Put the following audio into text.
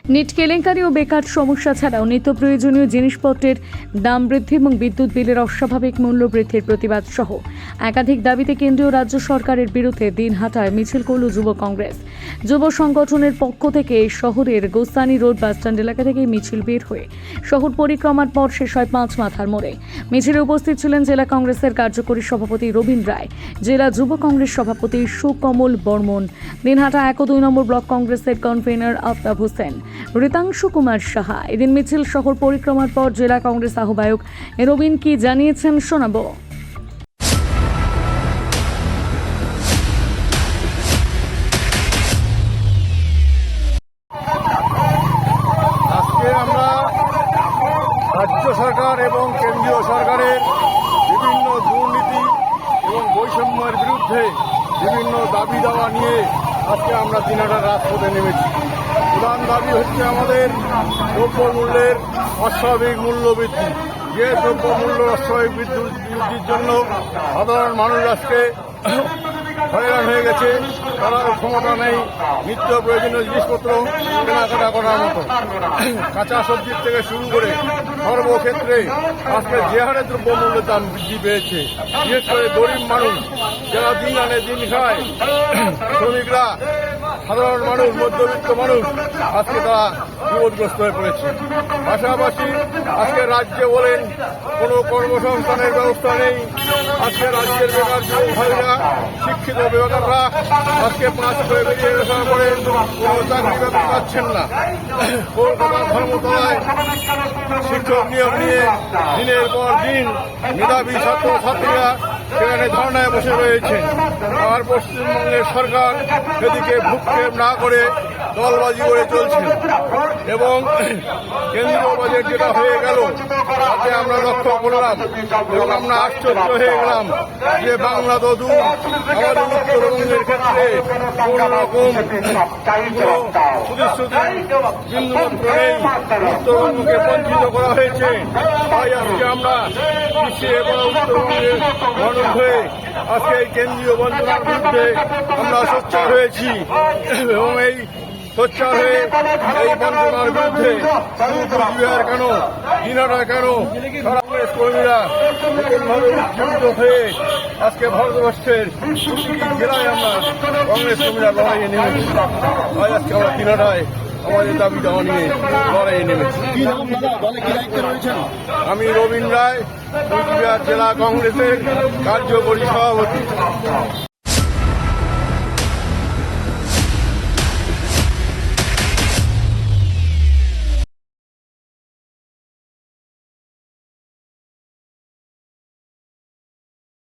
NEET কেলেঙ্কারি ও বেকার সমস্যা ছাড়াও নিত্য প্রয়োজনীয় জিনিসপত্রের দাম বৃদ্ধি এবং বিদ্যুৎ বিলের অস্বাভাবিক মূল্য বৃদ্ধির প্রতিবাদ সহ একাধিক দাবিতে কেন্দ্রীয় রাজ্য সরকারের বিরুদ্ধে দিনহাটায় মিছিল করল যুব কংগ্রেস। যুব সংগঠনের পক্ষ থেকে শহরের গোস্তানি রোড বাসস্ট্যান্ড এলাকা থেকে মিছিল বের হয়ে শহর পরিক্রমার পর শেষ হয় পাঁচ মাথার মোড়ে। মিছিলে উপস্থিত ছিলেন জেলা কংগ্রেসের কার্যকরী সভাপতি রবীন রায়, জেলা যুব কংগ্রেস সভাপতি সুকমল বর্মন, দিনহাটা 1 ও 2 নম্বর ব্লক কংগ্রেসের কনভেনর আফতাব হোসেন, ঋতাংশু কুমার সাহা। এদিন মিছিল শহর পরিক্রমার পর জেলা কংগ্রেস আহ্বায়ক রবীন কি জানিয়েছেন শোনাবো। আজকে আমরা রাজ্য সরকার এবং কেন্দ্রীয় সরকারের বিভিন্ন দুর্নীতি এবং বৈষম্যের বিরুদ্ধে বিভিন্ন দাবি দাওয়া নিয়ে আজকে আমরা দিনহাটার রাজপথে নেমেছি। প্রধান দাবি হচ্ছে আমাদের দ্রব্যমূল্যের অস্বাভাবিক মূল্য বৃদ্ধি। যে দ্রব্যমূল্য অস্বাভাবিক বৃদ্ধির জন্য সাধারণ মানুষ আজকে হয়রান হয়ে গেছে, তারা ক্ষমতা নেই নিত্য প্রয়োজনীয় জিনিসপত্র কেনাকাটা করার মতো। কাঁচা সবজির থেকে শুরু করে সর্বক্ষেত্রে আজকে যে হারে দ্রব্যমূল্যের দাম বৃদ্ধি পেয়েছে, বিশেষ করে গরিব মানুষ যারা দিন আনে দিন খায়, শ্রমিকরা, সাধারণ মানুষ, মধ্যবিত্ত মানুষ আজকে তারা বিপদগ্রস্ত হয়ে পড়েছে। পাশাপাশি আজকে রাজ্যে বলেন কোনো কর্মসংস্থানের ব্যবস্থা নেই। আজকে রাজ্যের বেকার যুবক ভাইরা, শিক্ষিত বেকাররা আজকে পাস করে বেরিয়ে আসার পরে কোনো চাকরি বাকরি পাচ্ছেন না। কলকাতার ধর্মতলায় শিক্ষক নিয়োগ নিয়ে দিনের পর দিন মেধাবী ছাত্র ছাত্রীরা সেখানে ধর্নায় বসে রয়েছেন। আর পশ্চিমবঙ্গের সরকার সেদিকে ভ্রুক্ষেপ না করে দলবাজি করে চলছে এবং কেন্দ্রীয় বাজেট যেটা হয়ে গেল তাতে আমরা লক্ষ্য করলাম এবং আমরা আশ্চর্য হয়ে গেলাম যে বাংলা তো দূর, আমাদের উত্তরবঙ্গের ক্ষেত্রে কোন রকম প্রতিশ্রুতি বিন্দুমাত্র নেই। উত্তরবঙ্গকে বঞ্চিত করা হয়েছে। তাই আজকে আমরা পিছিয়ে পড়া উত্তরবঙ্গের মানুষ হয়ে আজকে এই কেন্দ্রীয় বঞ্চনার বিরুদ্ধে আমরা সোচ্চার হয়েছি এবং এই সোচ্চার হয়ে এই বঞ্চনার বিরুদ্ধে কুচবিহার কেন, দিনহাটা কেন, কংগ্রেস কর্মীরা নতুনভাবে উজ্জীবিত হয়ে আজকে ভারতবর্ষের প্রতিটি জেলায় আমরা কংগ্রেস কর্মীরা লড়াইয়ে নেমেছি। তাই আজকে আমরা দিনহাটায় আমাদের দাবি দেওয়া নিয়ে লড়াইয়ে নেমেছি। আমি রবীন রায়, কুচবিহার জেলা কংগ্রেসের কার্যকরী সভাপতি।